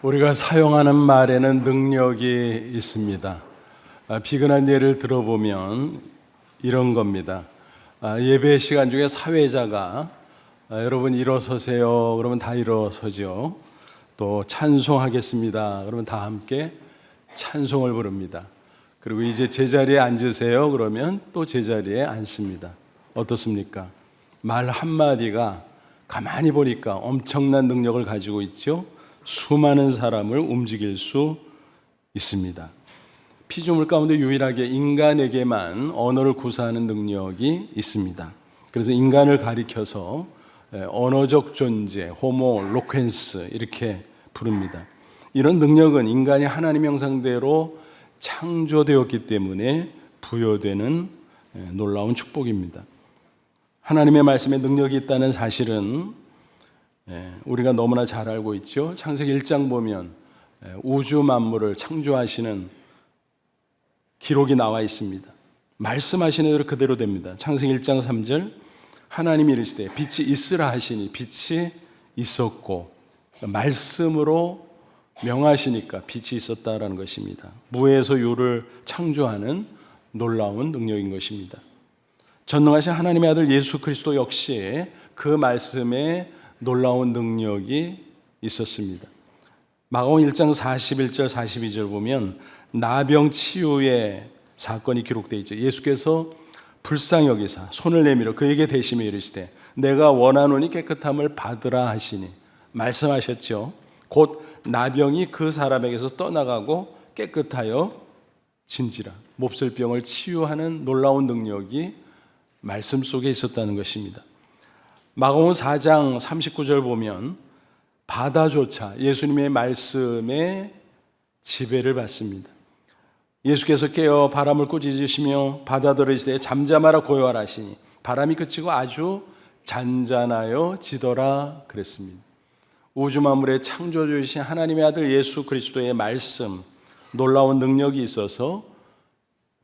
우리가 사용하는 말에는 능력이 있습니다. 비근한 예를 들어보면 이런 겁니다. 예배 시간 중에 사회자가 여러분 일어서세요 그러면 다 일어서죠. 또 찬송하겠습니다 그러면 다 함께 찬송을 부릅니다. 그리고 이제 제자리에 앉으세요 그러면 또 제자리에 앉습니다. 어떻습니까? 말 한마디가 가만히 보니까 엄청난 능력을 가지고 있죠. 수많은 사람을 움직일 수 있습니다. 피조물 가운데 유일하게 인간에게만 언어를 구사하는 능력이 있습니다. 그래서 인간을 가리켜서 언어적 존재, 호모 로퀸스 이렇게 부릅니다. 이런 능력은 인간이 하나님의 형상대로 창조되었기 때문에 부여되는 놀라운 축복입니다. 하나님의 말씀에 능력이 있다는 사실은 우리가 너무나 잘 알고 있죠. 창세기 1장 보면 우주 만물을 창조하시는 기록이 나와 있습니다. 말씀하시는 대로 그대로 됩니다. 창세기 1장 3절 하나님이 이르시되 빛이 있으라 하시니 빛이 있었고, 말씀으로 명하시니까 빛이 있었다라는 것입니다. 무에서 유를 창조하는 놀라운 능력인 것입니다. 전능하신 하나님의 아들 예수 그리스도 역시 그 말씀에 놀라운 능력이 있었습니다. 마가복음 1장 41절 42절 보면 나병 치유의 사건이 기록되어 있죠. 예수께서 불쌍히 여기사 손을 내밀어 그에게 대시며 이르시되 내가 원하노니 깨끗함을 받으라 하시니 말씀하셨죠. 곧 나병이 그 사람에게서 떠나가고 깨끗하여 진지라. 몹쓸병을 치유하는 놀라운 능력이 말씀 속에 있었다는 것입니다. 마가복음 4장 39절 보면 바다조차 예수님의 말씀에 지배를 받습니다. 예수께서 깨어 바람을 꾸짖으시며 바다들을 이르시되 잠잠하라 고요하라 하시니 바람이 그치고 아주 잔잔하여 지더라 그랬습니다. 우주 만물의 창조주이신 하나님의 아들 예수 그리스도의 말씀, 놀라운 능력이 있어서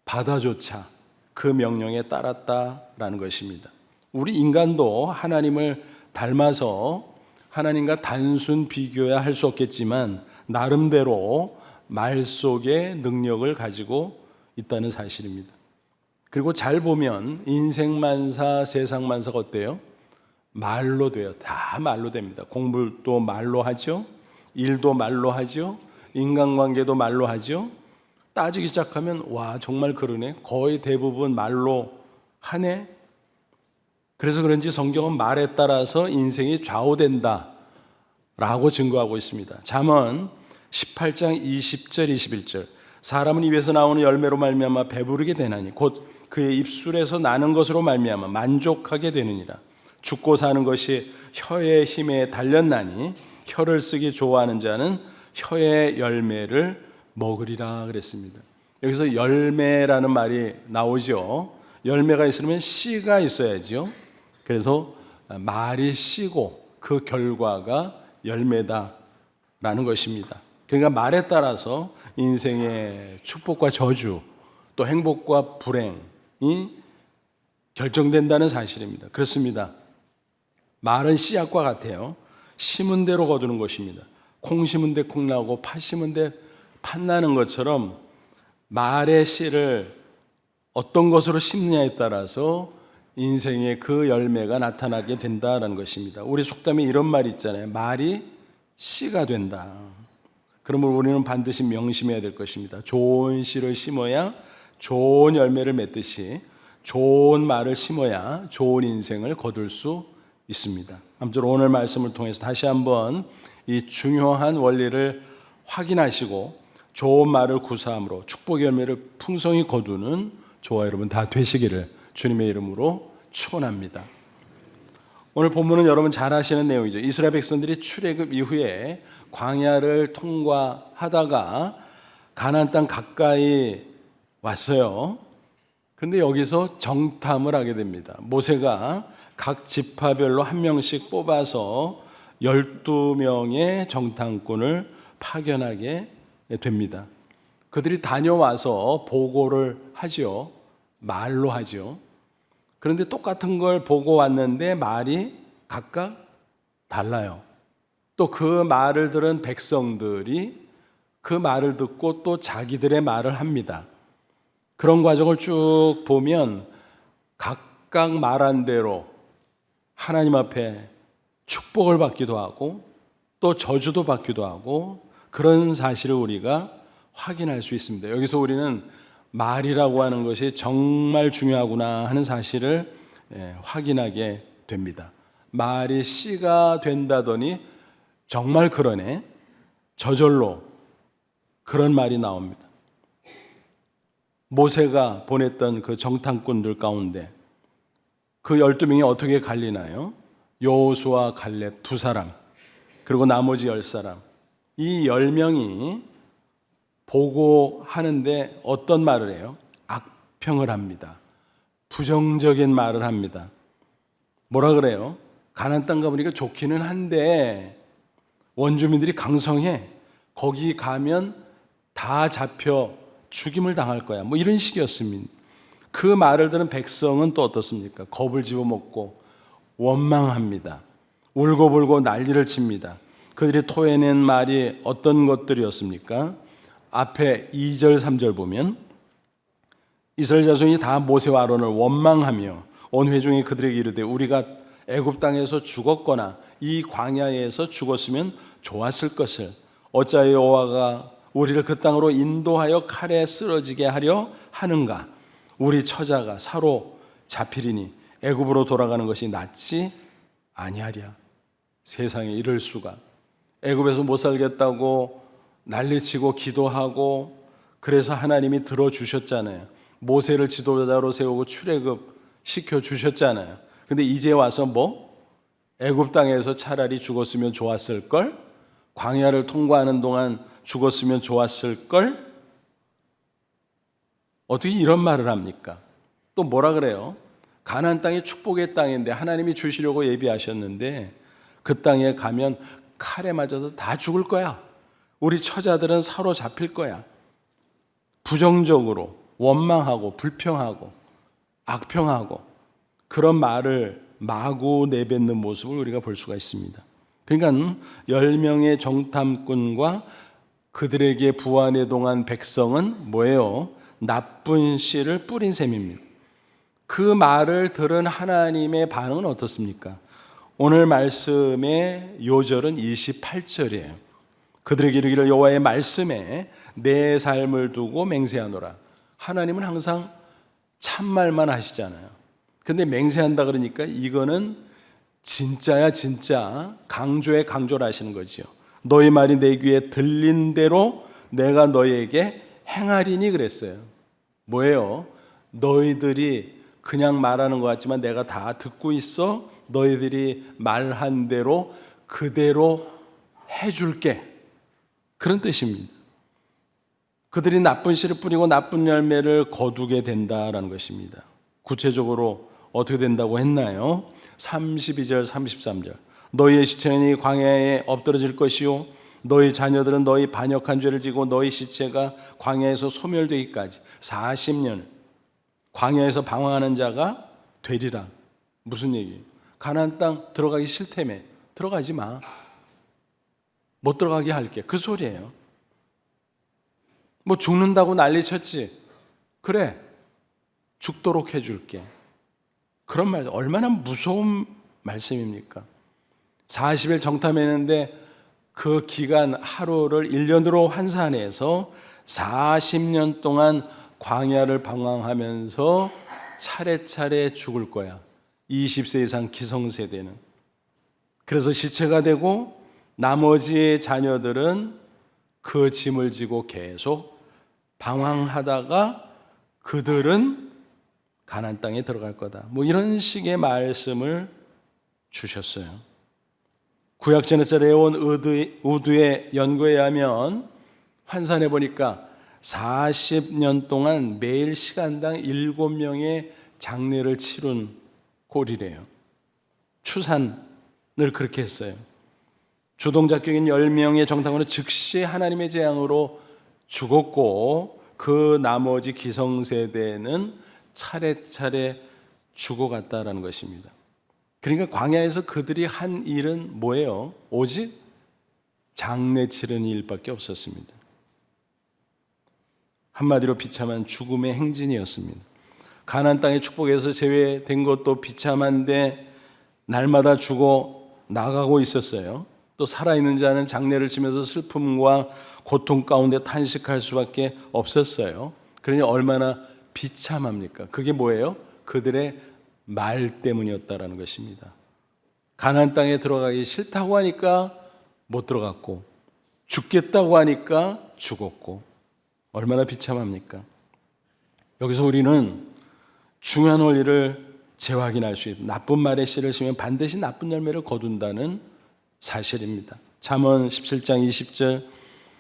바다조차 그 명령에 따랐다라는 것입니다. 우리 인간도 하나님을 닮아서 하나님과 단순 비교야 할 수 없겠지만 나름대로 말 속에 능력을 가지고 있다는 사실입니다. 그리고 잘 보면 인생만사 세상만사가 어때요? 말로 돼요. 다 말로 됩니다. 공부도 말로 하죠. 일도 말로 하죠. 인간관계도 말로 하죠. 따지기 시작하면 와 정말 그러네. 거의 대부분 말로 하네. 그래서 그런지 성경은 말에 따라서 인생이 좌우된다 라고 증거하고 있습니다. 잠언 18장 20절 21절 사람은 입에서 나오는 열매로 말미암아 배부르게 되나니 곧 그의 입술에서 나는 것으로 말미암아 만족하게 되느니라. 죽고 사는 것이 혀의 힘에 달렸나니 혀를 쓰기 좋아하는 자는 혀의 열매를 먹으리라 그랬습니다. 여기서 열매라는 말이 나오죠. 열매가 있으면 씨가 있어야죠. 그래서 말이 씨고 그 결과가 열매다라는 것입니다. 그러니까 말에 따라서 인생의 축복과 저주 또 행복과 불행이 결정된다는 사실입니다. 그렇습니다. 말은 씨앗과 같아요. 심은 대로 거두는 것입니다. 콩 심은 데 콩 나오고 팥 심은 데 팥 나는 것처럼 말의 씨를 어떤 것으로 심느냐에 따라서 인생의 그 열매가 나타나게 된다는 것입니다. 우리 속담에 이런 말이 있잖아요. 말이 씨가 된다. 그러면 우리는 반드시 명심해야 될 것입니다. 좋은 씨를 심어야 좋은 열매를 맺듯이 좋은 말을 심어야 좋은 인생을 거둘 수 있습니다. 아무쪼록 오늘 말씀을 통해서 다시 한번 이 중요한 원리를 확인하시고 좋은 말을 구사함으로 축복의 열매를 풍성히 거두는 저와 여러분 다 되시기를 주님의 이름으로 축원합니다. 오늘 본문은 여러분 잘 아시는 내용이죠. 이스라엘 백성들이 출애굽 이후에 광야를 통과하다가 가나안 땅 가까이 왔어요. 근데 여기서 정탐을 하게 됩니다. 모세가 각 지파별로 한 명씩 뽑아서 12명의 정탐꾼을 파견하게 됩니다. 그들이 다녀와서 보고를 하죠. 말로 하죠. 그런데 똑같은 걸 보고 왔는데 말이 각각 달라요. 또 그 말을 들은 백성들이 그 말을 듣고 또 자기들의 말을 합니다. 그런 과정을 쭉 보면 각각 말한 대로 하나님 앞에 축복을 받기도 하고 또 저주도 받기도 하고 그런 사실을 우리가 확인할 수 있습니다. 여기서 우리는 말이라고 하는 것이 정말 중요하구나 하는 사실을 확인하게 됩니다. 말이 씨가 된다더니 정말 그러네. 저절로 그런 말이 나옵니다. 모세가 보냈던 그 정탐꾼들 가운데 그 12명이 어떻게 갈리나요? 여호수아, 갈렙 두 사람, 그리고 나머지 10사람. 이 10명이 보고하는데 어떤 말을 해요? 악평을 합니다. 부정적인 말을 합니다. 뭐라 그래요? 가나안 땅 가보니까 좋기는 한데 원주민들이 강성해. 거기 가면 다 잡혀 죽임을 당할 거야. 뭐 이런 식이었습니다. 그 말을 들은 백성은 또 어떻습니까? 겁을 집어먹고 원망합니다. 울고불고 난리를 칩니다. 그들이 토해낸 말이 어떤 것들이었습니까? 앞에 2절 3절 보면 이스라엘 자손이 다 모세와 아론을 원망하며 온 회중이 그들에게 이르되 우리가 애굽 땅에서 죽었거나 이 광야에서 죽었으면 좋았을 것을 어찌하여 여호와가 우리를 그 땅으로 인도하여 칼에 쓰러지게 하려 하는가? 우리 처자가 사로 잡히리니 애굽으로 돌아가는 것이 낫지 아니하랴. 세상에 이럴 수가. 애굽에서 못 살겠다고 난리치고 기도하고 그래서 하나님이 들어주셨잖아요. 모세를 지도자로 세우고 출애굽 시켜주셨잖아요. 근데 이제 와서 애굽 땅에서 차라리 죽었으면 좋았을걸? 광야를 통과하는 동안 죽었으면 좋았을걸? 어떻게 이런 말을 합니까? 또 뭐라 그래요? 가나안 땅이 축복의 땅인데 하나님이 주시려고 예비하셨는데 그 땅에 가면 칼에 맞아서 다 죽을 거야. 우리 처자들은 사로잡힐 거야. 부정적으로 원망하고 불평하고 악평하고 그런 말을 마구 내뱉는 모습을 우리가 볼 수가 있습니다. 그러니까 10명의 정탐꾼과 그들에게 부안해동한 백성은 뭐예요? 나쁜 씨를 뿌린 셈입니다. 그 말을 들은 하나님의 반응은 어떻습니까? 오늘 말씀의 요절은 28절이에요. 그들에게 이르기를 여호와의 말씀에 내 삶을 두고 맹세하노라. 하나님은 항상 참말만 하시잖아요. 근데 맹세한다 그러니까 이거는 진짜야 진짜, 강조에 강조를 하시는 거죠. 너희 말이 내 귀에 들린 대로 내가 너희에게 행하리니 그랬어요. 뭐예요? 너희들이 그냥 말하는 것 같지만 내가 다 듣고 있어. 너희들이 말한 대로 그대로 해줄게. 그런 뜻입니다. 그들이 나쁜 씨를 뿌리고 나쁜 열매를 거두게 된다라는 것입니다. 구체적으로 어떻게 된다고 했나요? 32절 33절 너희의 시체는 광야에 엎드러질 것이요 너희 자녀들은 너희 반역한 죄를 지고 너희 시체가 광야에서 소멸되기까지 40년 광야에서 방황하는 자가 되리라. 무슨 얘기예요? 가나안 땅 들어가기 싫다며. 들어가지 마. 못 들어가게 할게. 그 소리예요. 죽는다고 난리쳤지. 그래. 죽도록 해줄게. 그런 말 얼마나 무서운 말씀입니까? 40일 정탐했는데 그 기간 하루를 1년으로 환산해서 40년 동안 광야를 방황하면서 차례차례 죽을 거야. 20세 이상 기성세대는. 그래서 시체가 되고 나머지 자녀들은 그 짐을 지고 계속 방황하다가 그들은 가나안 땅에 들어갈 거다. 이런 식의 말씀을 주셨어요. 구약 제네자 레온 우드의 연구에 의하면 환산해 보니까 40년 동안 매일 시간당 7명의 장례를 치룬 꼴이래요. 추산을 그렇게 했어요. 주동작경인 10명의 정탐꾼은 즉시 하나님의 재앙으로 죽었고 그 나머지 기성세대는 차례차례 죽어갔다라는 것입니다. 그러니까 광야에서 그들이 한 일은 뭐예요? 오직 장례 치르는 일밖에 없었습니다. 한마디로 비참한 죽음의 행진이었습니다. 가나안 땅의 축복에서 제외된 것도 비참한데 날마다 죽어 나가고 있었어요. 또 살아있는 자는 장례를 치면서 슬픔과 고통 가운데 탄식할 수밖에 없었어요. 그러니 얼마나 비참합니까? 그게 뭐예요? 그들의 말 때문이었다라는 것입니다. 가나안 땅에 들어가기 싫다고 하니까 못 들어갔고, 죽겠다고 하니까 죽었고, 얼마나 비참합니까? 여기서 우리는 중요한 원리를 재확인할 수 있습니다. 나쁜 말에 씨를 심으면 반드시 나쁜 열매를 거둔다는 사실입니다. 잠언 17장 20절,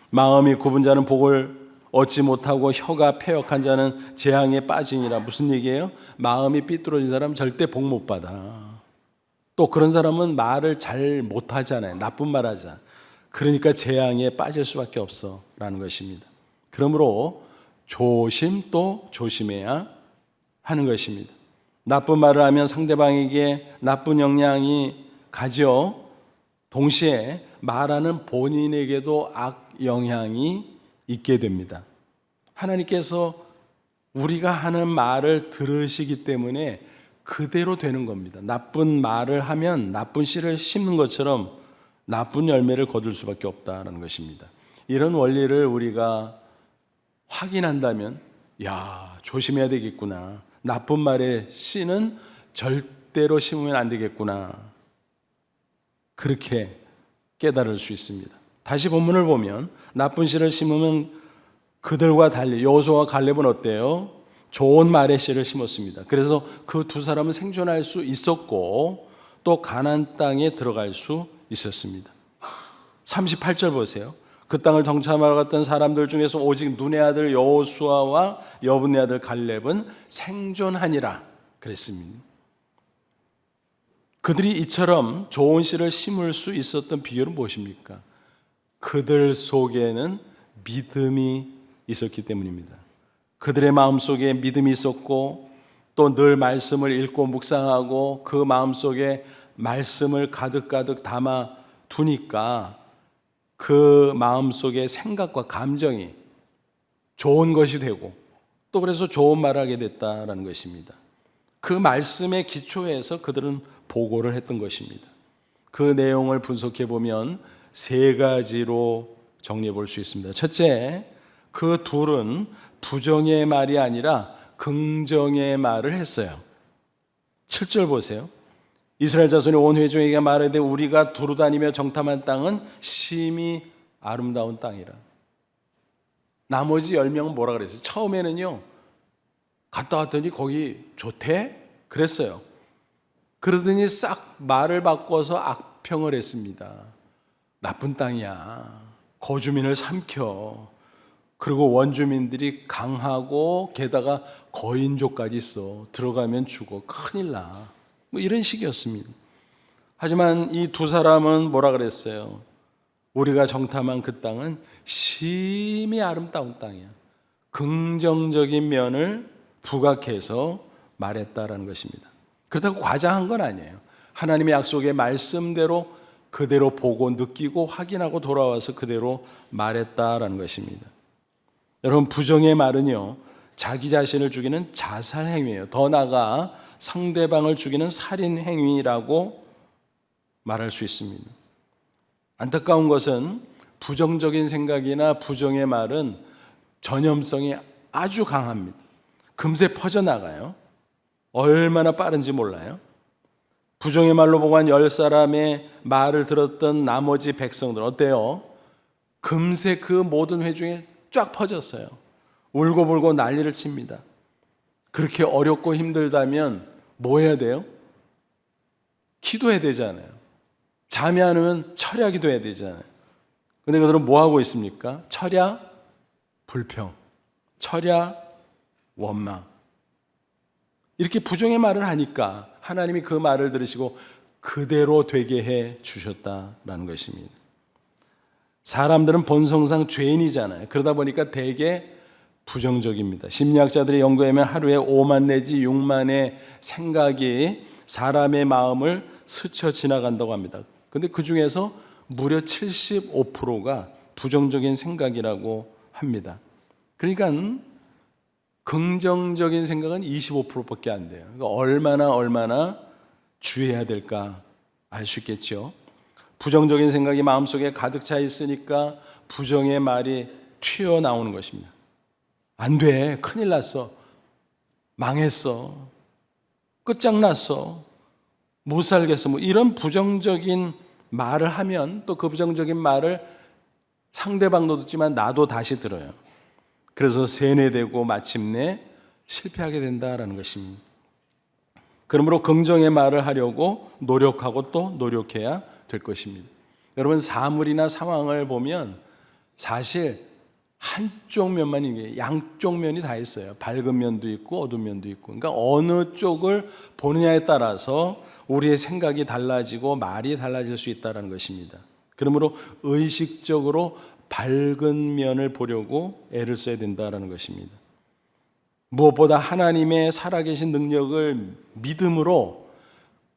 마음이 굽은 자는 복을 얻지 못하고 혀가 패역한 자는 재앙에 빠지니라. 무슨 얘기예요? 마음이 삐뚤어진 사람은 절대 복 못 받아. 또 그런 사람은 말을 잘 못하잖아요. 나쁜 말 하잖아요. 그러니까 재앙에 빠질 수밖에 없어 라는 것입니다. 그러므로 조심 또 조심해야 하는 것입니다. 나쁜 말을 하면 상대방에게 나쁜 영향이 가죠. 동시에 말하는 본인에게도 악 영향이 있게 됩니다. 하나님께서 우리가 하는 말을 들으시기 때문에 그대로 되는 겁니다. 나쁜 말을 하면 나쁜 씨를 심는 것처럼 나쁜 열매를 거둘 수밖에 없다는 것입니다. 이런 원리를 우리가 확인한다면 조심해야 되겠구나. 나쁜 말의 씨는 절대로 심으면 안 되겠구나. 그렇게 깨달을 수 있습니다. 다시 본문을 보면 나쁜 씨를 심으면 그들과 달리 여호수아와 갈렙은 어때요? 좋은 말의 씨를 심었습니다. 그래서 그 두 사람은 생존할 수 있었고 또 가나안 땅에 들어갈 수 있었습니다. 38절 보세요. 그 땅을 정탐하러 갔던 사람들 중에서 오직 눈의 아들 여호수아와 여분의 아들 갈렙은 생존하니라 그랬습니다. 그들이 이처럼 좋은 씨를 심을 수 있었던 비결은 무엇입니까? 그들 속에는 믿음이 있었기 때문입니다. 그들의 마음속에 믿음이 있었고 또 늘 말씀을 읽고 묵상하고 그 마음속에 말씀을 가득가득 담아 두니까 그 마음속에 생각과 감정이 좋은 것이 되고 또 그래서 좋은 말을 하게 됐다라는 것입니다. 그 말씀의 기초에서 그들은 보고를 했던 것입니다. 그 내용을 분석해 보면 세 가지로 정리해 볼 수 있습니다. 첫째, 그 둘은 부정의 말이 아니라 긍정의 말을 했어요. 7절 보세요. 이스라엘 자손이 온 회중에게 말하되 우리가 두루 다니며 정탐한 땅은 심히 아름다운 땅이라. 나머지 10명은 뭐라 그랬어요? 처음에는요, 갔다 왔더니 거기 좋대? 그랬어요. 그러더니 싹 말을 바꿔서 악평을 했습니다. 나쁜 땅이야. 거주민을 삼켜. 그리고 원주민들이 강하고 게다가 거인족까지 있어. 들어가면 죽어. 큰일 나. 뭐 이런 식이었습니다. 하지만 이 두 사람은 뭐라 그랬어요? 우리가 정탐한 그 땅은 심히 아름다운 땅이야. 긍정적인 면을 부각해서 말했다라는 것입니다. 그렇다고 과장한 건 아니에요. 하나님의 약속의 말씀대로 그대로 보고 느끼고 확인하고 돌아와서 그대로 말했다라는 것입니다. 여러분, 부정의 말은요, 자기 자신을 죽이는 자살 행위예요. 더 나아가 상대방을 죽이는 살인 행위라고 말할 수 있습니다. 안타까운 것은 부정적인 생각이나 부정의 말은 전염성이 아주 강합니다. 금세 퍼져나가요. 얼마나 빠른지 몰라요. 부정의 말로 보고 한 10사람의 말을 들었던 나머지 백성들 어때요? 금세 그 모든 회중에 쫙 퍼졌어요. 울고불고 난리를 칩니다. 그렇게 어렵고 힘들다면 뭐 해야 돼요? 기도해야 되잖아요. 잠이 안 오면 철야 기도해야 되잖아요. 근데 그들은 뭐 하고 있습니까? 철야 불평, 철야 원망. 이렇게 부정의 말을 하니까 하나님이 그 말을 들으시고 그대로 되게 해 주셨다라는 것입니다. 사람들은 본성상 죄인이잖아요. 그러다 보니까 되게 부정적입니다. 심리학자들이 연구하면 하루에 5만 내지 6만의 생각이 사람의 마음을 스쳐 지나간다고 합니다. 근데 그 중에서 무려 75%가 부정적인 생각이라고 합니다. 그러니까 긍정적인 생각은 25%밖에 안 돼요. 그러니까 얼마나 주의해야 될까 알 수 있겠죠. 부정적인 생각이 마음속에 가득 차 있으니까 부정의 말이 튀어나오는 것입니다. 안 돼, 큰일 났어, 망했어, 끝장났어, 못 살겠어, 뭐 이런 부정적인 말을 하면 또 그 부정적인 말을 상대방도 듣지만 나도 다시 들어요. 그래서 세뇌되고 마침내 실패하게 된다라는 것입니다. 그러므로 긍정의 말을 하려고 노력하고 또 노력해야 될 것입니다. 여러분, 사물이나 상황을 보면 사실 한쪽 면만 있는 게 양쪽 면이 다 있어요. 밝은 면도 있고 어두운 면도 있고. 그러니까 어느 쪽을 보느냐에 따라서 우리의 생각이 달라지고 말이 달라질 수 있다는 것입니다. 그러므로 의식적으로 밝은 면을 보려고 애를 써야 된다는 것입니다. 무엇보다 하나님의 살아계신 능력을 믿음으로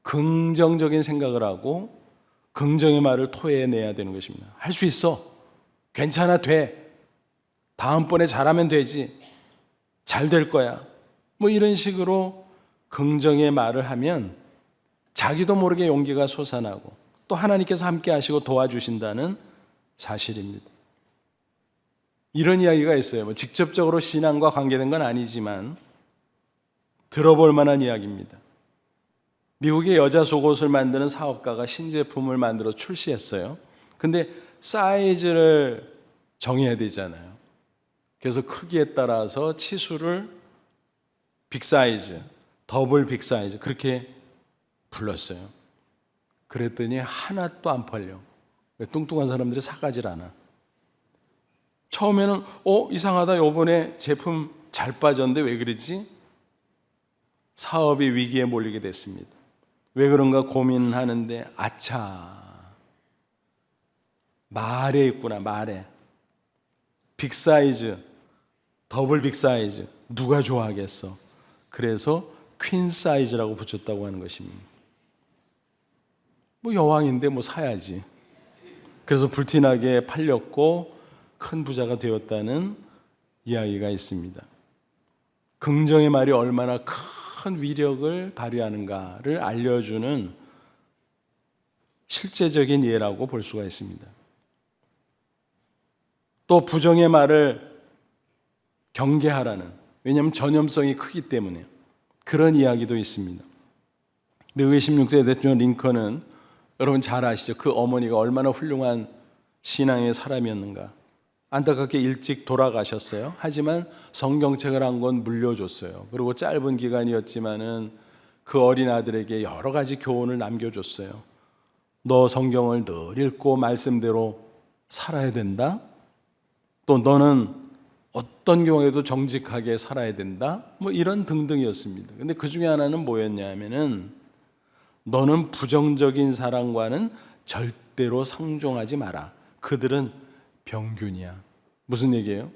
긍정적인 생각을 하고 긍정의 말을 토해내야 되는 것입니다. 할 수 있어, 괜찮아, 돼, 다음번에 잘하면 되지, 잘 될 거야, 뭐 이런 식으로 긍정의 말을 하면 자기도 모르게 용기가 솟아나고 또 하나님께서 함께 하시고 도와주신다는 사실입니다. 이런 이야기가 있어요. 뭐 직접적으로 신앙과 관계된 건 아니지만 들어볼 만한 이야기입니다. 미국의 여자 속옷을 만드는 사업가가 신제품을 만들어 출시했어요. 근데 사이즈를 정해야 되잖아요. 그래서 크기에 따라서 치수를 빅사이즈, 더블 빅사이즈 그렇게 불렀어요. 그랬더니 하나도 안 팔려. 뚱뚱한 사람들이 사가질 않아. 처음에는 이상하다, 요번에 제품 잘 빠졌는데 왜 그러지? 사업이 위기에 몰리게 됐습니다. 왜 그런가 고민하는데 아차, 말에 있구나. 말에 빅사이즈, 더블 빅사이즈 누가 좋아하겠어? 그래서 퀸 사이즈라고 붙였다고 하는 것입니다. 뭐 여왕인데 뭐 사야지. 그래서 불티나게 팔렸고 큰 부자가 되었다는 이야기가 있습니다. 긍정의 말이 얼마나 큰 위력을 발휘하는가를 알려주는 실제적인 예라고 볼 수가 있습니다. 또 부정의 말을 경계하라는, 왜냐하면 전염성이 크기 때문에 그런 이야기도 있습니다. 미국의 16대 대통령 링컨은 여러분 잘 아시죠? 그 어머니가 얼마나 훌륭한 신앙의 사람이었는가. 안타깝게 일찍 돌아가셨어요. 하지만 성경책을 한 권 물려줬어요. 그리고 짧은 기간이었지만은 그 어린 아들에게 여러 가지 교훈을 남겨줬어요. 너 성경을 늘 읽고 말씀대로 살아야 된다. 또 너는 어떤 경우에도 정직하게 살아야 된다. 뭐 이런 등등이었습니다. 근데 그 중에 하나는 뭐였냐면은 너는 부정적인 사람과는 절대로 상종하지 마라. 그들은 병균이야. 무슨 얘기예요?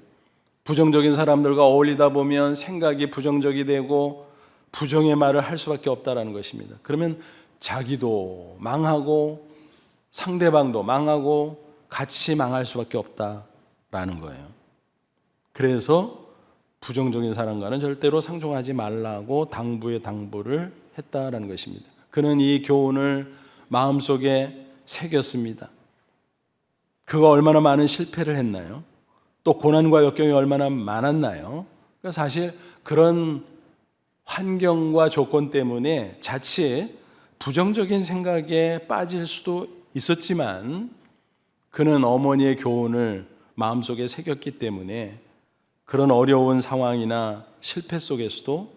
부정적인 사람들과 어울리다 보면 생각이 부정적이 되고 부정의 말을 할 수밖에 없다는 것입니다. 그러면 자기도 망하고 상대방도 망하고 같이 망할 수밖에 없다라는 거예요. 그래서 부정적인 사람과는 절대로 상종하지 말라고 당부에 당부를 했다라는 것입니다. 그는 이 교훈을 마음속에 새겼습니다. 그가 얼마나 많은 실패를 했나요? 또 고난과 역경이 얼마나 많았나요? 그러니까 사실 그런 환경과 조건 때문에 자칫 부정적인 생각에 빠질 수도 있었지만 그는 어머니의 교훈을 마음속에 새겼기 때문에 그런 어려운 상황이나 실패 속에서도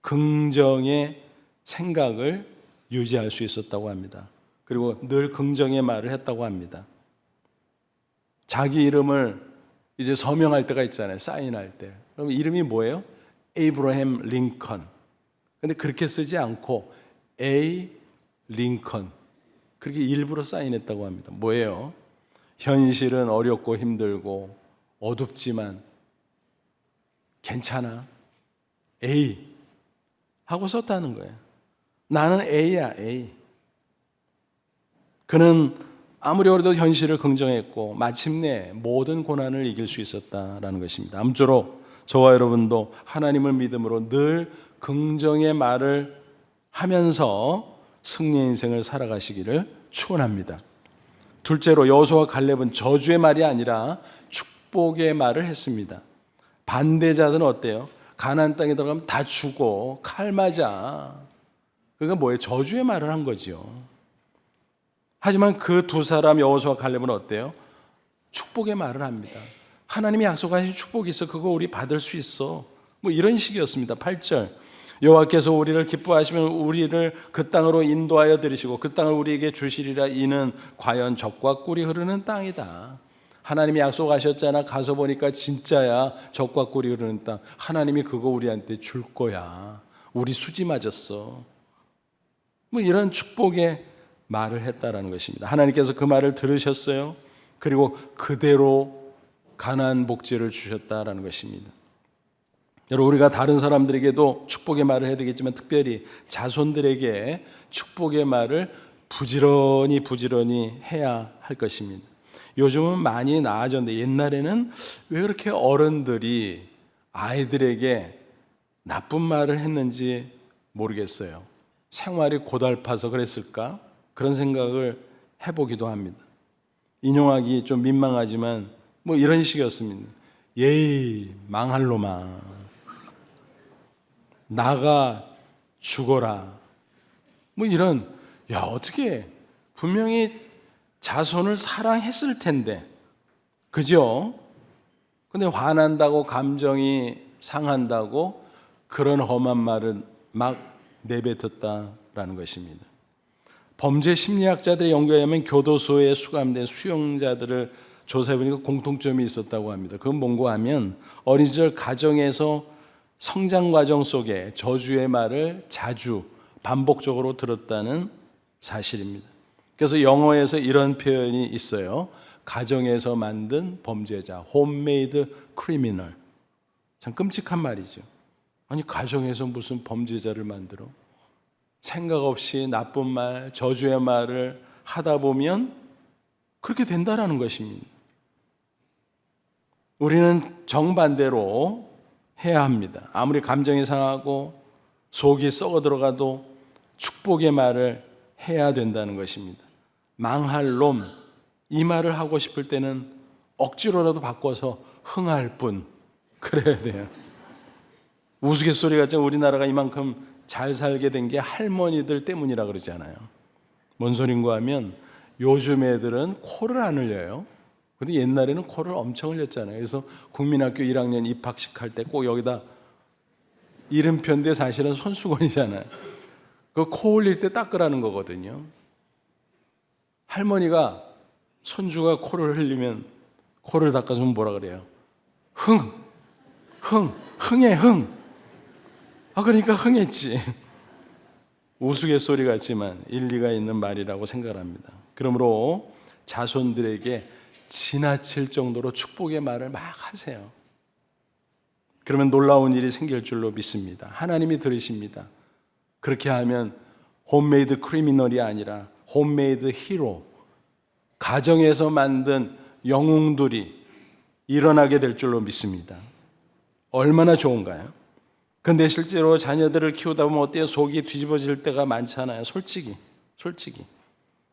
긍정의 생각을 유지할 수 있었다고 합니다. 그리고 늘 긍정의 말을 했다고 합니다. 자기 이름을 이제 서명할 때가 있잖아요. 사인할 때. 그럼 이름이 뭐예요? 에이브러햄 링컨. 근데 그렇게 쓰지 않고 A 링컨. 그렇게 일부러 사인했다고 합니다. 뭐예요? 현실은 어렵고 힘들고 어둡지만 괜찮아. A 하고 썼다는 거예요. 나는 A야, A. 그는 아무리 어려도 현실을 긍정했고 마침내 모든 고난을 이길 수 있었다라는 것입니다. 아무쪼록 저와 여러분도 하나님을 믿음으로 늘 긍정의 말을 하면서 승리의 인생을 살아가시기를 축원합니다. 둘째로 여호수아와 갈렙은 저주의 말이 아니라 축복의 말을 했습니다. 반대자들은 어때요? 가나안 땅에 들어가면 다 죽어, 칼 맞아. 그러니까 뭐예요? 저주의 말을 한 거죠. 하지만 그 두 사람 여호수아와 갈렙은 어때요? 축복의 말을 합니다. 하나님이 약속하신 축복이 있어. 그거 우리 받을 수 있어. 뭐 이런 식이었습니다. 8절. 여호와께서 우리를 기뻐하시면 우리를 그 땅으로 인도하여 들이시고 그 땅을 우리에게 주시리라. 이는 과연 젖과 꿀이 흐르는 땅이다. 하나님이 약속하셨잖아. 가서 보니까 진짜야. 젖과 꿀이 흐르는 땅. 하나님이 그거 우리한테 줄 거야. 우리 수지 맞았어. 뭐 이런 축복의 말을 했다라는 것입니다. 하나님께서 그 말을 들으셨어요. 그리고 그대로 가나안 복지를 주셨다라는 것입니다. 여러분, 우리가 다른 사람들에게도 축복의 말을 해야 되겠지만 특별히 자손들에게 축복의 말을 부지런히 해야 할 것입니다. 요즘은 많이 나아졌는데 옛날에는 왜 그렇게 어른들이 아이들에게 나쁜 말을 했는지 모르겠어요. 생활이 고달파서 그랬을까? 그런 생각을 해보기도 합니다. 인용하기 좀 민망하지만 뭐 이런 식이었습니다. 예이 망할 놈아, 나가 죽어라. 뭐 이런, 야 어떻게 분명히 자손을 사랑했을 텐데, 그죠? 근데 화난다고 감정이 상한다고 그런 험한 말을 막 내뱉었다라는 것입니다. 범죄 심리학자들의 연구에 의하면 교도소에 수감된 수용자들을 조사해보니까 공통점이 있었다고 합니다. 그건 뭔가 하면 어린 시절 가정에서 성장 과정 속에 저주의 말을 자주 반복적으로 들었다는 사실입니다. 그래서 영어에서 이런 표현이 있어요. 가정에서 만든 범죄자, homemade criminal. 참 끔찍한 말이죠. 아니 가정에서 무슨 범죄자를 만들어? 생각 없이 나쁜 말, 저주의 말을 하다 보면 그렇게 된다라는 것입니다. 우리는 정반대로 해야 합니다. 아무리 감정이 상하고 속이 썩어 들어가도 축복의 말을 해야 된다는 것입니다. 망할 놈, 이 말을 하고 싶을 때는 억지로라도 바꿔서 흥할 뿐 그래야 돼요. 우스갯소리 같지만 우리나라가 이만큼 잘 살게 된 게 할머니들 때문이라 그러잖아요. 뭔 소린가 하면 요즘 애들은 코를 안 흘려요. 근데 옛날에는 코를 엄청 흘렸잖아요. 그래서 국민학교 1학년 입학식 할 때 꼭 여기다 이름표인데 사실은 손수건이잖아요. 그 코 흘릴 때 닦으라는 거거든요. 할머니가 손주가 코를 흘리면 코를 닦아주면 뭐라 그래요? 흥해. 그러니까 흥했지. 우스갯소리 같지만 일리가 있는 말이라고 생각합니다. 그러므로 자손들에게 지나칠 정도로 축복의 말을 막 하세요. 그러면 놀라운 일이 생길 줄로 믿습니다. 하나님이 들으십니다. 그렇게 하면 홈메이드 크리미널이 아니라 홈메이드 히로, 가정에서 만든 영웅들이 일어나게 될 줄로 믿습니다. 얼마나 좋은가요? 근데 실제로 자녀들을 키우다 보면 어때요? 속이 뒤집어질 때가 많잖아요. 솔직히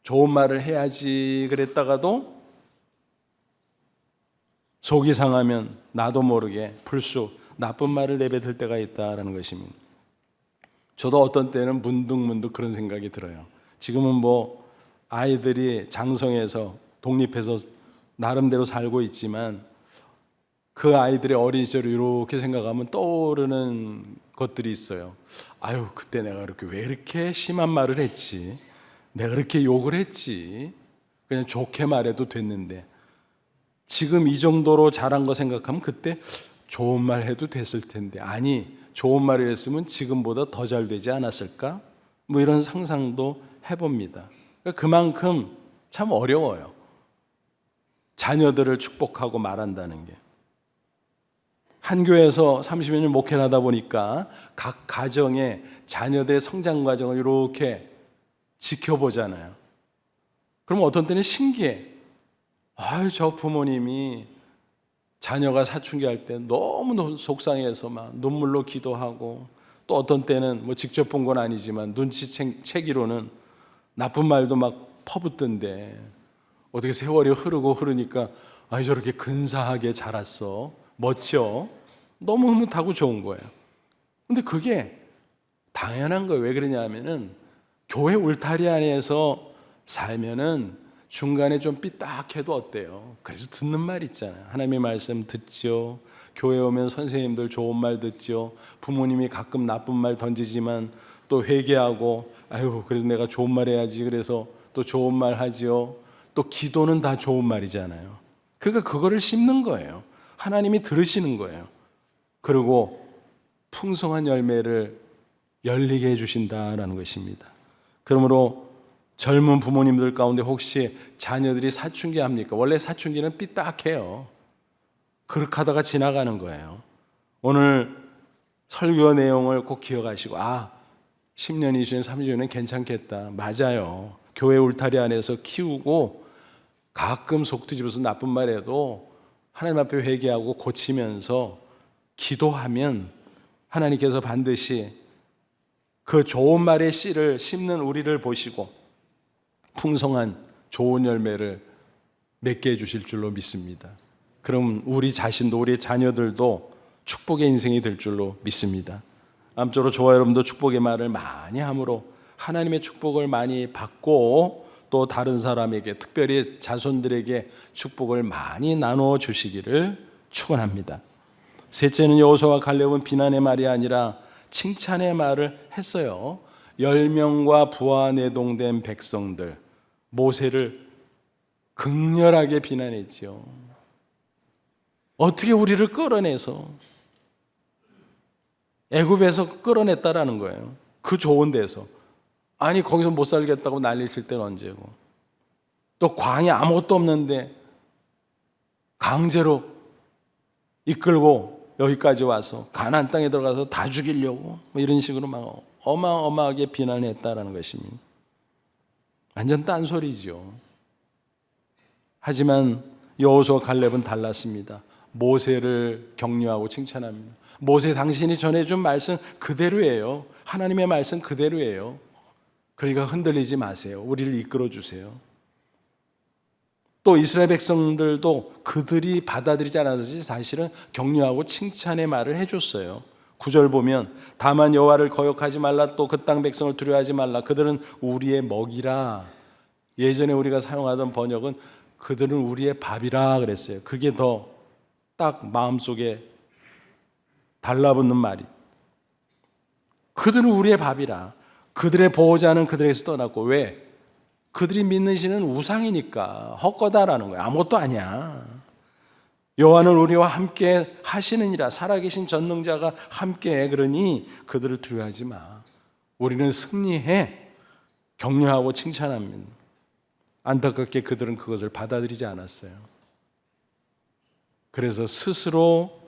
좋은 말을 해야지 그랬다가도 속이 상하면 나도 모르게 불쑥 나쁜 말을 내뱉을 때가 있다는 것입니다. 저도 어떤 때는 문득 그런 생각이 들어요. 지금은 뭐 아이들이 장성해서 독립해서 나름대로 살고 있지만 그 아이들의 어린 시절을 이렇게 생각하면 떠오르는 것들이 있어요. 아유, 그때 내가 왜 이렇게 심한 말을 했지? 내가 그렇게 욕을 했지? 그냥 좋게 말해도 됐는데 지금 이 정도로 잘한 거 생각하면 그때 좋은 말 해도 됐을 텐데, 아니 좋은 말을 했으면 지금보다 더 잘 되지 않았을까? 뭐 이런 상상도 해봅니다. 그러니까 그만큼 참 어려워요. 자녀들을 축복하고 말한다는 게. 한 교회에서 30여 년 목회를 하다 보니까 각 가정의 자녀들의 성장 과정을 이렇게 지켜보잖아요. 그럼 어떤 때는 신기해. 아유, 저 부모님이 자녀가 사춘기 할 때 너무 속상해서 막 눈물로 기도하고, 또 어떤 때는 뭐 직접 본 건 아니지만 눈치채기로는 나쁜 말도 막 퍼붓던데, 어떻게 세월이 흐르니까 아이, 저렇게 근사하게 자랐어, 멋져, 너무 흐뭇하고 좋은 거예요. 근데 그게 당연한 거예요. 왜 그러냐면은 교회 울타리 안에서 살면은 중간에 좀 삐딱해도 어때요? 그래서 듣는 말 있잖아요. 하나님의 말씀 듣죠. 교회 오면 선생님들 좋은 말 듣죠. 부모님이 가끔 나쁜 말 던지지만 또 회개하고, 아유, 그래도 내가 좋은 말 해야지, 그래서 또 좋은 말 하지요. 또 기도는 다 좋은 말이잖아요. 그러니까 그거를 심는 거예요. 하나님이 들으시는 거예요. 그리고 풍성한 열매를 열리게 해주신다라는 것입니다. 그러므로 젊은 부모님들 가운데 혹시 자녀들이 사춘기 합니까? 원래 사춘기는 삐딱해요. 그렇게 하다가 지나가는 거예요. 오늘 설교 내용을 꼭 기억하시고, 10년, 20년, 30년은 괜찮겠다. 맞아요. 교회 울타리 안에서 키우고 가끔 속 뒤집어서 나쁜 말 해도 하나님 앞에 회개하고 고치면서 기도하면 하나님께서 반드시 그 좋은 말의 씨를 심는 우리를 보시고 풍성한 좋은 열매를 맺게 해주실 줄로 믿습니다. 그럼 우리 자신도, 우리 자녀들도 축복의 인생이 될 줄로 믿습니다. 아무쪼록 저와 여러분도 축복의 말을 많이 함으로 하나님의 축복을 많이 받고, 또 다른 사람에게, 특별히 자손들에게 축복을 많이 나누어 주시기를 축원합니다. 셋째는 여호수아와 갈렙은 비난의 말이 아니라 칭찬의 말을 했어요. 10명과 부하 내동된 백성들, 모세를 극렬하게 비난했죠. 어떻게 우리를 끌어내서 애굽에서 끌어냈다라는 거예요. 그 좋은 데서. 아니, 거기서 못 살겠다고 난리 칠 때는 언제고. 또 광야 아무것도 없는데 강제로 이끌고 여기까지 와서 가나안 땅에 들어가서 다 죽이려고, 뭐 이런 식으로 막 어마어마하게 비난했다라는 것입니다. 완전 딴소리죠. 하지만 여호수아 갈렙은 달랐습니다. 모세를 격려하고 칭찬합니다. 모세, 당신이 전해준 말씀 그대로예요. 하나님의 말씀 그대로예요. 그러니까 흔들리지 마세요. 우리를 이끌어 주세요. 또 이스라엘 백성들도 그들이 받아들이지 않아서 사실은 격려하고 칭찬의 말을 해줬어요. 9절 보면 다만 여호와를 거역하지 말라, 또 그 땅 백성을 두려워하지 말라, 그들은 우리의 먹이라. 예전에 우리가 사용하던 번역은 그들은 우리의 밥이라 그랬어요. 그게 더 딱 마음속에 달라붙는 말이. 그들은 우리의 밥이라. 그들의 보호자는 그들에게서 떠났고. 왜? 그들이 믿는 신은 우상이니까 헛거다라는 거예요. 아무것도 아니야. 여호와는 우리와 함께 하시느니라. 살아계신 전능자가 함께해. 그러니 그들을 두려워하지 마. 우리는 승리해. 격려하고 칭찬합니다. 안타깝게 그들은 그것을 받아들이지 않았어요. 그래서 스스로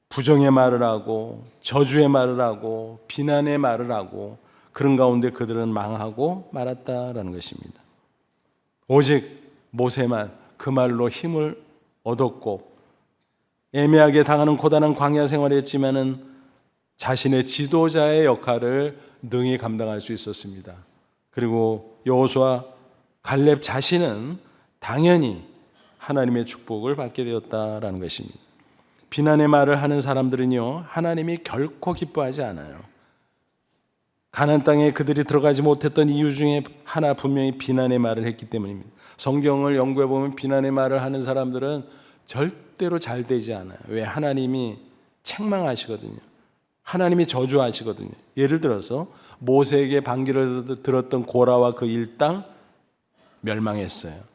부정의 말을 하고 저주의 말을 하고 비난의 말을 하고, 그런 가운데 그들은 망하고 말았다라는 것입니다. 오직 모세만 그 말로 힘을 얻었고, 애매하게 당하는 고단한 광야 생활을 했지만은 자신의 지도자의 역할을 능히 감당할 수 있었습니다. 그리고 여호수아 갈렙 자신은 당연히 하나님의 축복을 받게 되었다라는 것입니다. 비난의 말을 하는 사람들은요, 하나님이 결코 기뻐하지 않아요. 가나안 땅에 그들이 들어가지 못했던 이유 중에 하나, 분명히 비난의 말을 했기 때문입니다. 성경을 연구해 보면 비난의 말을 하는 사람들은 절대로 잘 되지 않아요. 왜? 하나님이 책망하시거든요. 하나님이 저주하시거든요. 예를 들어서 모세에게 반기를 들었던 고라와 그 일당 멸망했어요.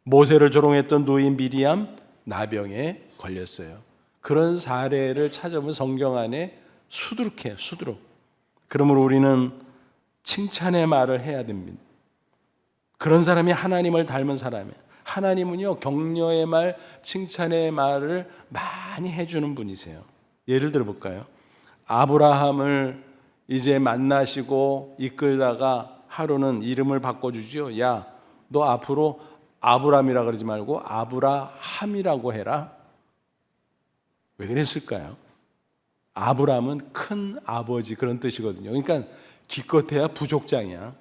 모세를 조롱했던 누인 미리암 나병에 걸렸어요. 그런 사례를 찾아보면 성경 안에 수두룩해요. 수두룩. 그러므로 우리는 칭찬의 말을 해야 됩니다. 그런 사람이 하나님을 닮은 사람이에요. 하나님은요, 격려의 말, 칭찬의 말을 많이 해주는 분이세요. 예를 들어 볼까요? 아브라함을 이제 만나시고 이끌다가 하루는 이름을 바꿔주지요. 야, 너 앞으로 아브람이라 그러지 말고 아브라함이라고 해라. 왜 그랬을까요? 아브람은 큰 아버지 그런 뜻이거든요. 그러니까 기껏해야 부족장이야.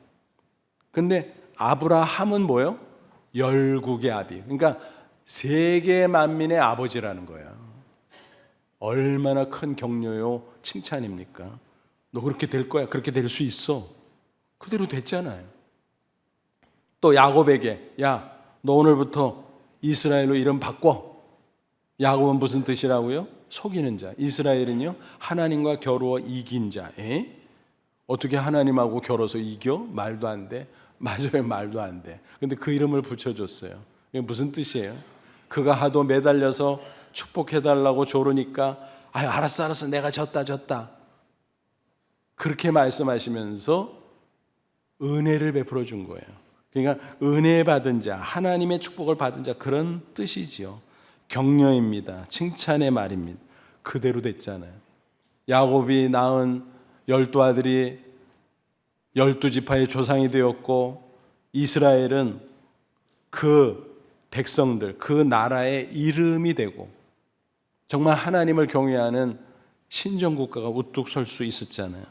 근데 아브라함은 뭐예요? 열국의 아비. 그러니까 세계 만민의 아버지라는 거야. 얼마나 큰 격려요, 칭찬입니까? 너 그렇게 될 거야. 그렇게 될 수 있어. 그대로 됐잖아요. 또 야곱에게, 야, 너 오늘부터 이스라엘로 이름 바꿔. 야곱은 무슨 뜻이라고요? 속이는 자. 이스라엘은요, 하나님과 겨루어 이긴 자. 어떻게 하나님하고 겨뤄서 이겨? 말도 안 돼. 맞아요, 말도 안 돼. 근데 그 이름을 붙여줬어요. 이게 무슨 뜻이에요? 그가 하도 매달려서 축복해달라고 조르니까, 아유, 알았어, 내가 졌다. 그렇게 말씀하시면서 은혜를 베풀어 준 거예요. 그러니까 은혜 받은 자, 하나님의 축복을 받은 자, 그런 뜻이지요. 격려입니다. 칭찬의 말입니다. 그대로 됐잖아요. 야곱이 낳은 12아들이 12지파의 조상이 되었고, 이스라엘은 그 백성들, 그 나라의 이름이 되고, 정말 하나님을 경외하는 신정국가가 우뚝 설 수 있었잖아요.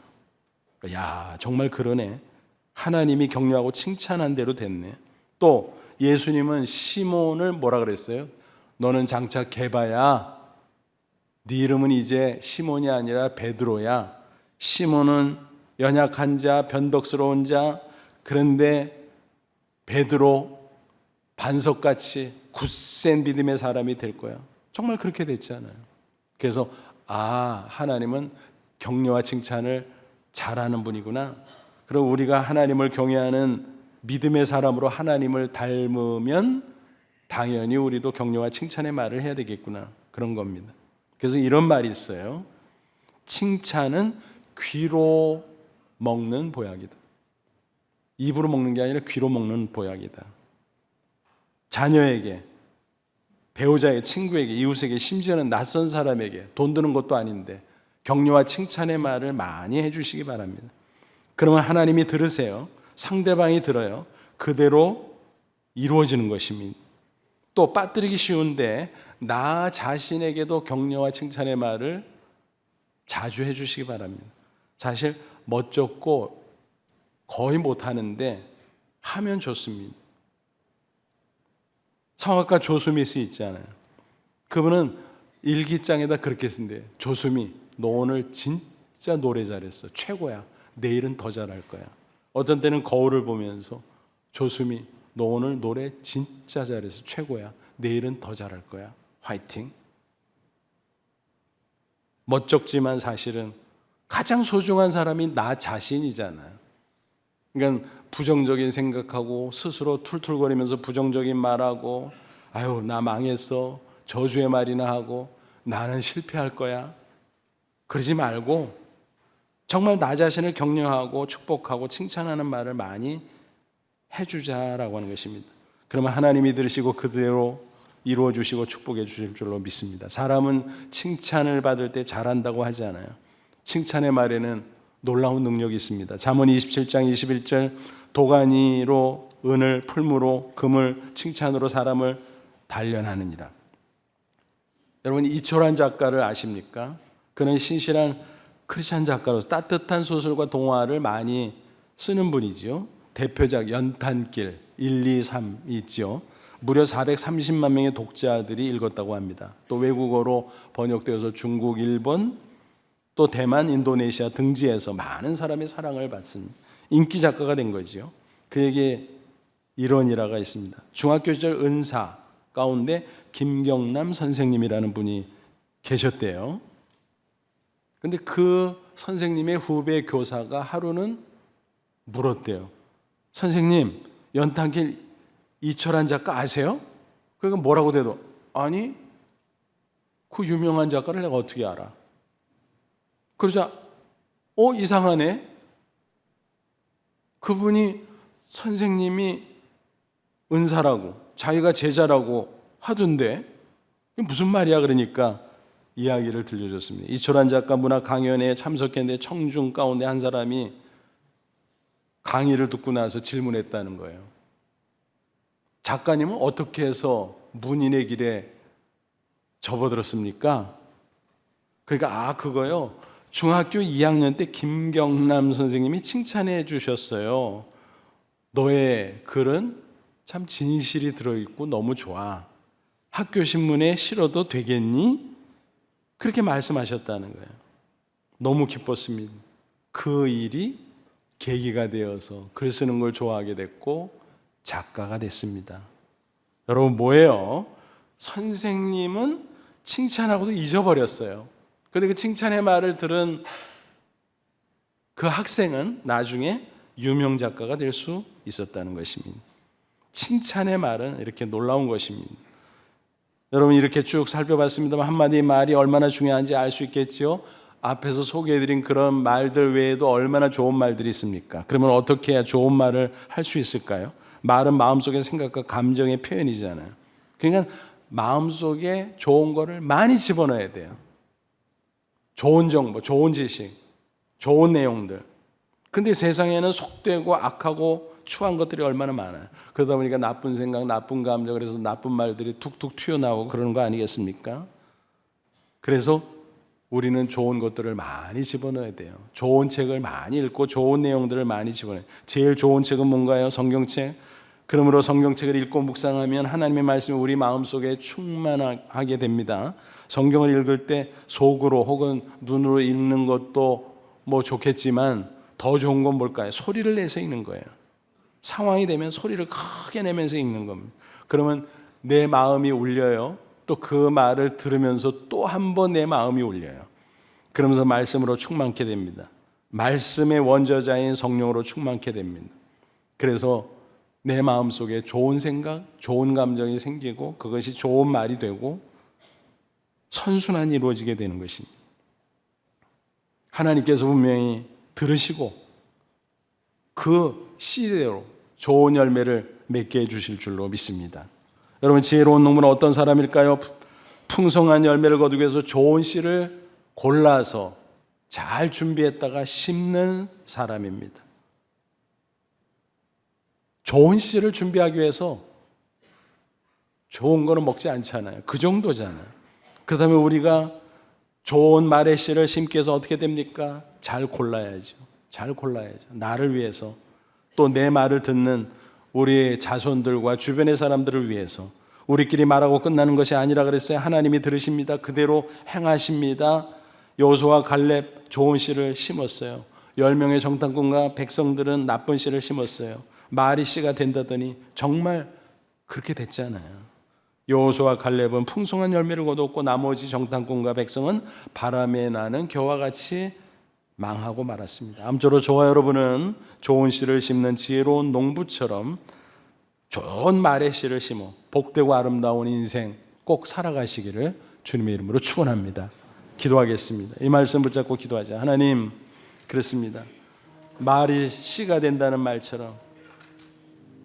야, 정말 그러네. 하나님이 격려하고 칭찬한 대로 됐네. 또 예수님은 시몬을 뭐라 그랬어요? 너는 장차 개바야. 네 이름은 이제 시몬이 아니라 베드로야. 시몬은 연약한 자, 변덕스러운 자. 그런데 베드로 반석같이 굳센 믿음의 사람이 될 거야. 정말 그렇게 됐잖아요. 그래서 하나님은 격려와 칭찬을 잘하는 분이구나. 그럼 우리가 하나님을 경외하는 믿음의 사람으로 하나님을 닮으면 당연히 우리도 격려와 칭찬의 말을 해야 되겠구나. 그런 겁니다. 그래서 이런 말이 있어요. 칭찬은 귀로 먹는 보약이다. 입으로 먹는 게 아니라 귀로 먹는 보약이다. 자녀에게, 배우자에게, 친구에게, 이웃에게, 심지어는 낯선 사람에게, 돈 드는 것도 아닌데 격려와 칭찬의 말을 많이 해주시기 바랍니다. 그러면 하나님이 들으세요. 상대방이 들어요. 그대로 이루어지는 것입니다. 또 빠뜨리기 쉬운데 나 자신에게도 격려와 칭찬의 말을 자주 해주시기 바랍니다. 사실 멋졌고 거의 못하는데 하면 좋습니다. 성악가 조수미 씨 있잖아요. 그분은 일기장에다 그렇게 쓴대요. 조수미, 너 오늘 진짜 노래 잘했어. 최고야. 내일은 더 잘할 거야. 어떤 때는 거울을 보면서 조수미, 너 오늘 노래 진짜 잘했어. 최고야. 내일은 더 잘할 거야. 화이팅. 멋쩍지만 사실은 가장 소중한 사람이 나 자신이잖아요. 그러니까 부정적인 생각하고 스스로 툴툴거리면서 부정적인 말하고, 아유, 나 망했어. 저주의 말이나 하고 나는 실패할 거야. 그러지 말고 정말 나 자신을 격려하고 축복하고 칭찬하는 말을 많이 해주자라고 하는 것입니다. 그러면 하나님이 들으시고 그대로 이루어 주시고 축복해 주실 줄로 믿습니다. 사람은 칭찬을 받을 때 잘한다고 하지 않아요. 칭찬의 말에는 놀라운 능력이 있습니다. 잠언 27장 21절, 도가니로 은을, 풀무로 금을, 칭찬으로 사람을 단련하느니라. 여러분, 이철환 작가를 아십니까? 그는 신실한 크리스찬 작가로서 따뜻한 소설과 동화를 많이 쓰는 분이지요. 대표작 연탄길 1, 2, 3이 있죠. 무려 430만 명의 독자들이 읽었다고 합니다. 또 외국어로 번역되어서 중국, 일본, 또 대만, 인도네시아 등지에서 많은 사람의 사랑을 받은 인기 작가가 된 거죠. 그에게 이런 일화가 있습니다. 중학교 시절 은사 가운데 김경남 선생님이라는 분이 계셨대요. 근데 그 선생님의 후배 교사가 하루는 물었대요. 선생님, 연탄길 이철환 작가 아세요? 그러니까 뭐라고 대도, 아니, 그 유명한 작가를 내가 어떻게 알아? 그러자, 이상하네. 그분이 선생님이 은사라고, 자기가 제자라고 하던데, 이게 무슨 말이야? 그러니까 이야기를 들려줬습니다. 이철환 작가 문학 강연에 참석했는데 청중 가운데 한 사람이 강의를 듣고 나서 질문했다는 거예요. 작가님은 어떻게 해서 문인의 길에 접어들었습니까? 그러니까 그거요. 중학교 2학년 때 김경남 선생님이 칭찬해 주셨어요. 너의 글은 참 진실이 들어있고 너무 좋아. 학교 신문에 실어도 되겠니? 그렇게 말씀하셨다는 거예요. 너무 기뻤습니다. 그 일이 계기가 되어서 글 쓰는 걸 좋아하게 됐고 작가가 됐습니다. 여러분 뭐예요? 선생님은 칭찬하고도 잊어버렸어요. 그런데 그 칭찬의 말을 들은 그 학생은 나중에 유명 작가가 될 수 있었다는 것입니다. 칭찬의 말은 이렇게 놀라운 것입니다. 여러분 이렇게 쭉 살펴봤습니다만 한마디 말이 얼마나 중요한지 알 수 있겠지요. 앞에서 소개해드린 그런 말들 외에도 얼마나 좋은 말들이 있습니까? 그러면 어떻게 해야 좋은 말을 할 수 있을까요? 말은 마음속의 생각과 감정의 표현이잖아요. 그러니까 마음속에 좋은 거를 많이 집어넣어야 돼요. 좋은 정보, 좋은 지식, 좋은 내용들. 근데 세상에는 속되고 악하고 추한 것들이 얼마나 많아요. 그러다 보니까 나쁜 생각, 나쁜 감정, 그래서 나쁜 말들이 툭툭 튀어나오고 그러는 거 아니겠습니까? 그래서 우리는 좋은 것들을 많이 집어넣어야 돼요. 좋은 책을 많이 읽고 좋은 내용들을 많이 집어넣어요. 제일 좋은 책은 뭔가요? 성경책. 그러므로 성경책을 읽고 묵상하면 하나님의 말씀이 우리 마음속에 충만하게 됩니다. 성경을 읽을 때 속으로 혹은 눈으로 읽는 것도 뭐 좋겠지만 더 좋은 건 뭘까요? 소리를 내서 읽는 거예요. 상황이 되면 소리를 크게 내면서 읽는 겁니다. 그러면 내 마음이 울려요. 또 그 말을 들으면서 또 한 번 내 마음이 울려요. 그러면서 말씀으로 충만케 됩니다. 말씀의 원저자인 성령으로 충만케 됩니다. 그래서 내 마음속에 좋은 생각, 좋은 감정이 생기고 그것이 좋은 말이 되고 선순환이 이루어지게 되는 것입니다. 하나님께서 분명히 들으시고 그 씨대로 좋은 열매를 맺게 해주실 줄로 믿습니다. 여러분 지혜로운 농부는 어떤 사람일까요? 풍성한 열매를 거두기 위해서 좋은 씨를 골라서 잘 준비했다가 심는 사람입니다. 좋은 씨를 준비하기 위해서 좋은 거는 먹지 않잖아요. 그 정도잖아요. 그 다음에 우리가 좋은 말의 씨를 심기 위해서 어떻게 됩니까? 잘 골라야죠. 잘 골라야죠. 나를 위해서 또 내 말을 듣는 우리 자손들과 주변의 사람들을 위해서 우리끼리 말하고 끝나는 것이 아니라 그랬어요. 하나님이 들으십니다. 그대로 행하십니다. 여호수아와 갈렙 좋은 씨를 심었어요. 10명의 정탐꾼과 백성들은 나쁜 씨를 심었어요. 말이 씨가 된다더니 정말 그렇게 됐잖아요. 여호수아와 갈렙은 풍성한 열매를 거뒀고 나머지 정탐꾼과 백성은 바람에 나는 겨와 같이 망하고 말았습니다. 아무쪼록 저와 여러분은 좋은 씨를 심는 지혜로운 농부처럼 좋은 말의 씨를 심어 복되고 아름다운 인생 꼭 살아가시기를 주님의 이름으로 축원합니다. 기도하겠습니다. 이 말씀 붙잡고 기도하자. 하나님, 그렇습니다. 말이 씨가 된다는 말처럼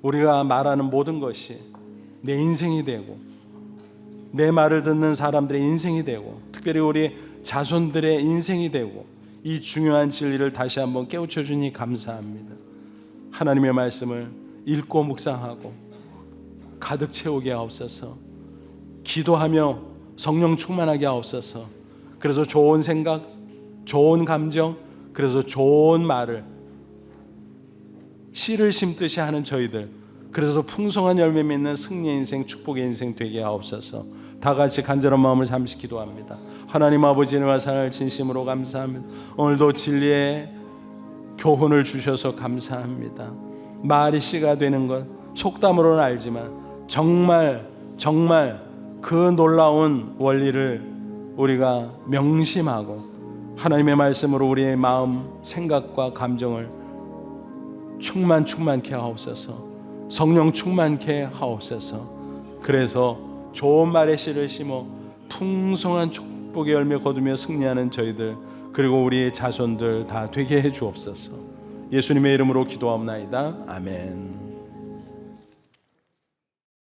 우리가 말하는 모든 것이 내 인생이 되고 내 말을 듣는 사람들의 인생이 되고 특별히 우리 자손들의 인생이 되고 이 중요한 진리를 다시 한번 깨우쳐 주니 감사합니다. 하나님의 말씀을 읽고 묵상하고 가득 채우게 하옵소서. 기도하며 성령 충만하게 하옵소서. 그래서 좋은 생각, 좋은 감정, 그래서 좋은 말을 씨를 심듯이 하는 저희들, 그래서 풍성한 열매 맺는 승리의 인생, 축복의 인생 되게 하옵소서. 다 같이 간절한 마음을 잠시 기도합니다. 하나님 아버지와 사랑을 진심으로 감사합니다. 오늘도 진리의 교훈을 주셔서 감사합니다. 말이 씨가 되는 것 속담으로는 알지만 정말 그 놀라운 원리를 우리가 명심하고 하나님의 말씀으로 우리의 마음, 생각과 감정을 충만케 하옵소서. 성령 충만케 하옵소서. 그래서 좋은 말의 씨를 심어 풍성한 축복의 열매 거두며 승리하는 저희들 그리고 우리의 자손들 다 되게 해 주옵소서. 예수님의 이름으로 기도하옵나이다. 아멘.